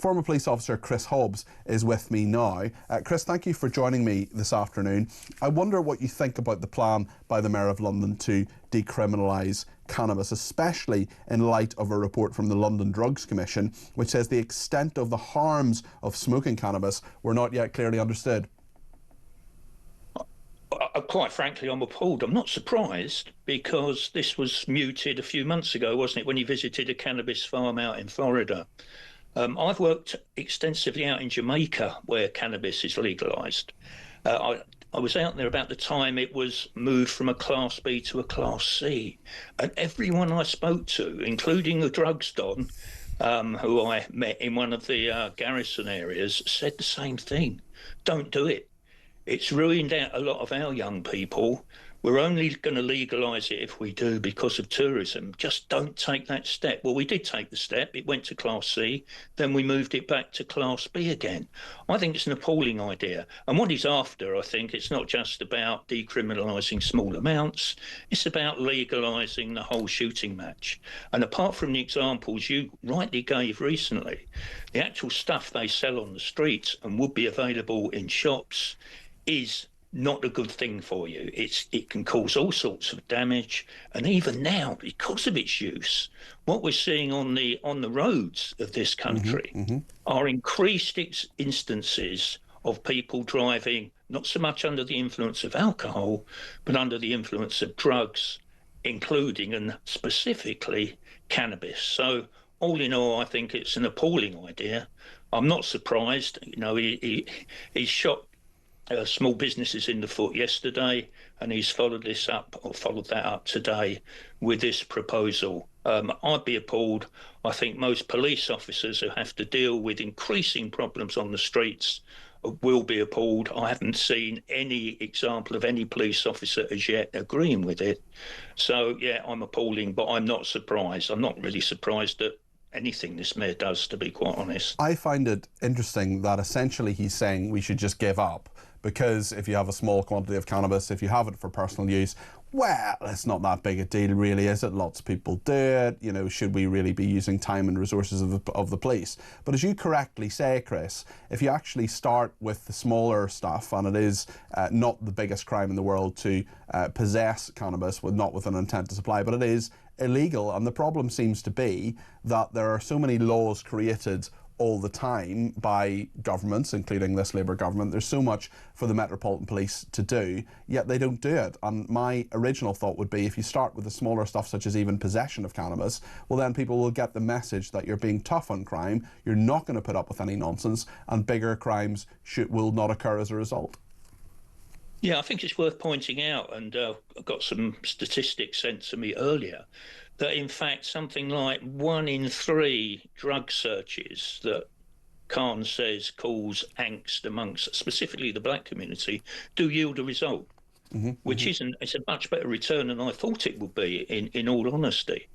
Former police officer Chris Hobbs is with me now. Chris, thank you for joining me this afternoon. I wonder what you think about the plan by the Mayor of London to decriminalise cannabis, especially in light of a report from the London Drugs Commission, which says the extent of the harms of smoking cannabis were not yet clearly understood. Quite frankly, I'm appalled. I'm not surprised, because this was mooted a few months ago, wasn't it, when he visited a cannabis farm out in Florida. I've worked extensively out in Jamaica, where cannabis is legalised. I was out there about the time it was moved from a Class B to a Class C. And everyone I spoke to, including the drugs don, who I met in one of the garrison areas, said the same thing. Don't do it. It's ruined out a lot of our young people. We're only going to legalise it if we do because of tourism. Just don't take that step. Well, we did take the step. It went to Class C. Then we moved it back to Class B again. I think it's an appalling idea. And what he's after, I think, it's not just about decriminalising small amounts. It's about legalising the whole shooting match. And apart from the examples you rightly gave recently, the actual stuff they sell on the streets and would be available in shops is not a good thing for you. It can cause all sorts of damage, and even now, because of its use, what we're seeing on the roads of this country are increased instances of people driving not so much under the influence of alcohol, but under the influence of drugs, including and specifically cannabis. So all in all, I think it's an appalling idea. I'm not surprised. You know, he shot small businesses in the foot yesterday, and he's followed that up today with this proposal. I'd be appalled. I think most police officers who have to deal with increasing problems on the streets will be appalled. I haven't seen any example of any police officer as yet agreeing with it. So yeah, I'm appalling, but I'm not surprised. I'm not really surprised at anything this mayor does, to be quite honest. I find it interesting that essentially he's saying we should just give up, because if you have a small quantity of cannabis, if you have it for personal use, well, it's not that big a deal, really, is it? Lots of people do it. You know, should we really be using time and resources of the police? But as you correctly say, Chris, if you actually start with the smaller stuff, and it is not the biggest crime in the world to possess cannabis, not with an intent to supply, but it is illegal. And the problem seems to be that there are so many laws created all the time by governments, including this Labour government. There's so much for the Metropolitan Police to do, yet they don't do it. And my original thought would be, if you start with the smaller stuff, such as even possession of cannabis, well, then people will get the message that you're being tough on crime, you're not going to put up with any nonsense, and bigger crimes will not occur as a result. Yeah, I think it's worth pointing out, and I got some statistics sent to me earlier, that in fact something like 1 in 3 drug searches that Khan says cause angst amongst specifically the black community do yield a result, which it's a much better return than I thought it would be, in all honesty.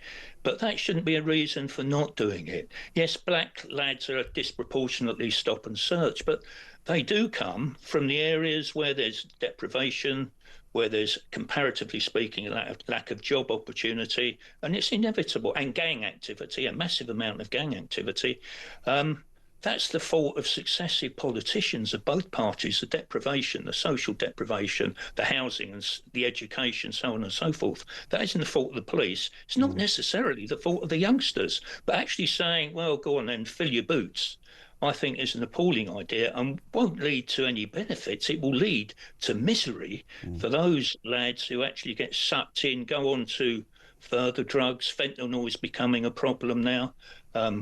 But that shouldn't be a reason for not doing it. Yes, black lads are disproportionately stop and search, but they do come from the areas where there's deprivation, where there's, comparatively speaking, a lack of job opportunity, and it's inevitable, and gang activity, a massive amount of gang activity. That's the fault of successive politicians of both parties, the deprivation, the social deprivation, the housing and the education, so on and so forth. That isn't the fault of the police. It's not necessarily the fault of the youngsters, but actually saying, well, go on then, fill your boots, I think is an appalling idea and won't lead to any benefits. It will lead to misery for those lads who actually get sucked in, go on to further drugs. Fentanyl is becoming a problem now,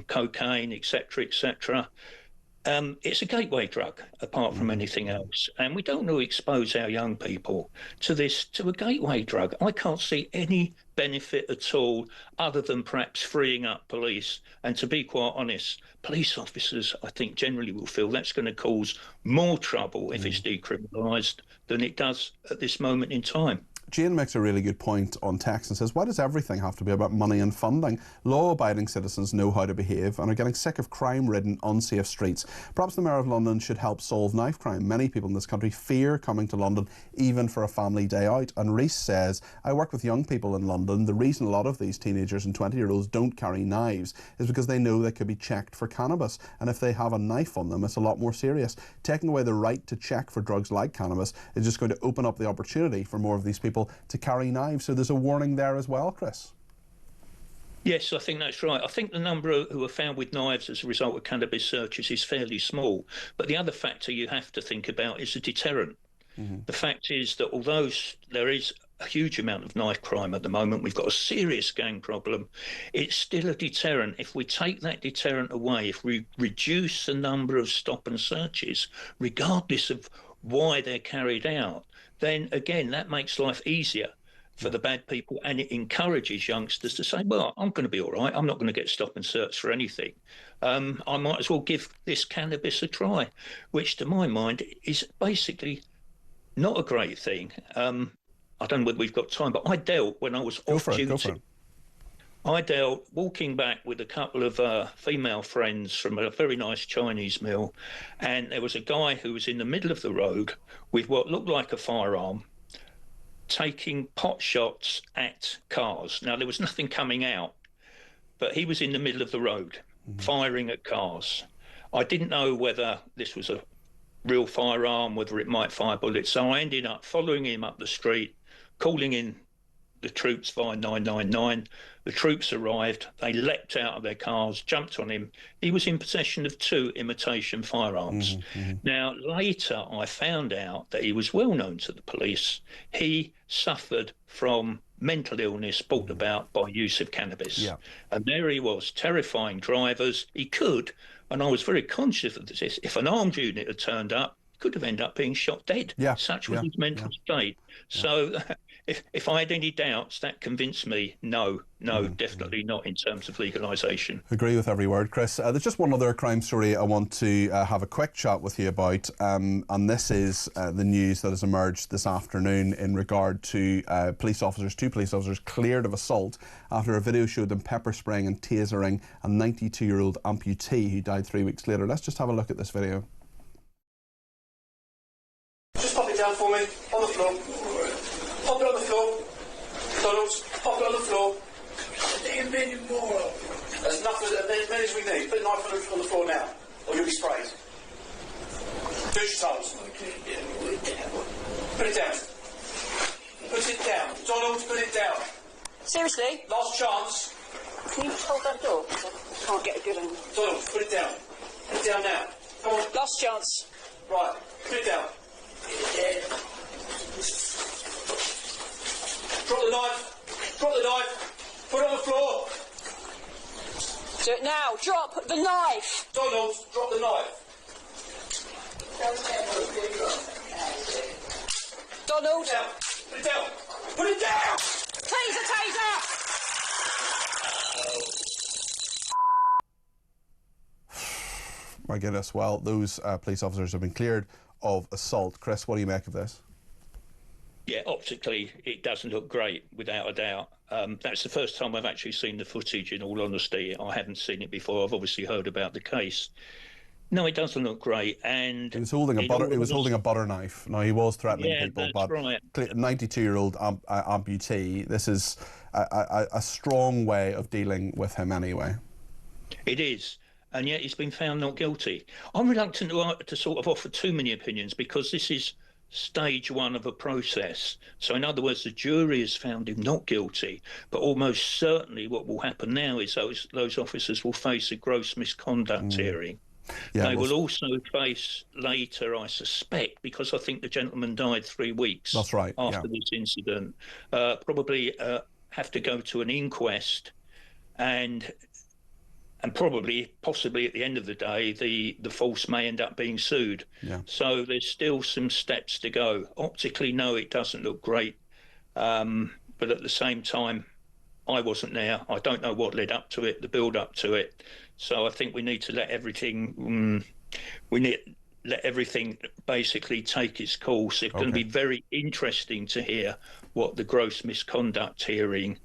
cocaine, etc., etc. It's a gateway drug, apart from anything else. And we don't want to expose our young people to a gateway drug. I can't see any benefit at all, other than perhaps freeing up police. And to be quite honest, police officers, I think, generally will feel that's going to cause more trouble if it's decriminalised than it does at this moment in time. Jane makes a really good point on text and says, why does everything have to be about money and funding? Law-abiding citizens know how to behave and are getting sick of crime-ridden, unsafe streets. Perhaps the Mayor of London should help solve knife crime. Many people in this country fear coming to London, even for a family day out. And Reese says, I work with young people in London. The reason a lot of these teenagers and 20-year-olds don't carry knives is because they know they could be checked for cannabis. And if they have a knife on them, it's a lot more serious. Taking away the right to check for drugs like cannabis is just going to open up the opportunity for more of these people to carry knives. So there's a warning there as well, Chris. Yes, I think that's right. I think the number who are found with knives as a result of cannabis searches is fairly small. But the other factor you have to think about is a deterrent. The fact is that although there is a huge amount of knife crime at the moment, we've got a serious gang problem, it's still a deterrent. If we take that deterrent away, if we reduce the number of stop and searches, regardless of why they're carried out, then again, that makes life easier for the bad people, and it encourages youngsters to say, well, I'm going to be all right. I'm not going to get stop and search for anything. I might as well give this cannabis a try, which to my mind is basically not a great thing. I don't know whether we've got time, but I dealt when I was off duty. I dealt walking back with a couple of female friends from a very nice Chinese meal, and there was a guy who was in the middle of the road with what looked like a firearm, taking pot shots at cars. Now, there was nothing coming out, but he was in the middle of the road, firing at cars. I didn't know whether this was a real firearm, whether it might fire bullets, so I ended up following him up the street, calling in the troops via 999. The troops arrived, they leapt out of their cars, jumped on him. He was in possession of 2 imitation firearms. Now, later I found out that he was well known to the police. He suffered from mental illness brought about by use of cannabis. And there he was, terrifying drivers. He could, and I was very conscious of this, if an armed unit had turned up, could have ended up being shot dead. Such was his mental state. So if I had any doubts, that convinced me, no, definitely not in terms of legalisation. Agree with every word, Chris. There's just one other crime story I want to have a quick chat with you about, and this is the news that has emerged this afternoon in regard to police officers, 2 police officers cleared of assault after a video showed them pepper spraying and tasering a 92-year-old amputee who died 3 weeks later. Let's just have a look at this video. Just pop it down for me, on the floor. Pop it on the floor. Donald, pop it on the floor. There's many more. There's enough, as many as we need. Put the knife on the floor now, or you'll be sprayed. Do your toes. Put it down. Put it down. Donald, put it down. Seriously? Last chance. Can you hold that door? I can't get a good angle. Donald, put it down. Put it down now. Come on. Last chance. Right, put it down. Drop the knife. Drop the knife. Put it on the floor. Do it now. Drop the knife. Donald, drop the knife. Donald. Down. Put it down. Put it down. Taser, taser. My goodness, well, those police officers have been cleared of assault. Chris, what do you make of this? Yeah, optically, it doesn't look great, without a doubt. That's the first time I've actually seen the footage, in all honesty. I haven't seen it before. I've obviously heard about the case. No, it doesn't look great. And he was holding a butter knife. Now, he was threatening people, but right. 92-year-old amputee, this is a strong way of dealing with him anyway. It is. And yet he's been found not guilty. I'm reluctant to sort of offer too many opinions, because this is stage 1 of a process. So in other words, the jury has found him not guilty, but almost certainly what will happen now is those officers will face a gross misconduct hearing. Yeah, they will also face later, I suspect, because I think the gentleman died 3 weeks after this incident, probably have to go to an inquest, and possibly at the end of the day, the force may end up being sued. So there's still some steps to go. Optically, no, it doesn't look great. But at the same time, I wasn't there. I don't know what led up to it, the build up to it. So I think we need to let everything, let everything basically take its course. It's going to be very interesting to hear what the gross misconduct hearing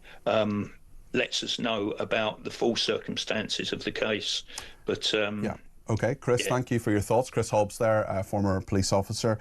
lets us know about the full circumstances of the case. But yeah. Okay, Chris, thank you for your thoughts. Chris Hobbs there, former police officer.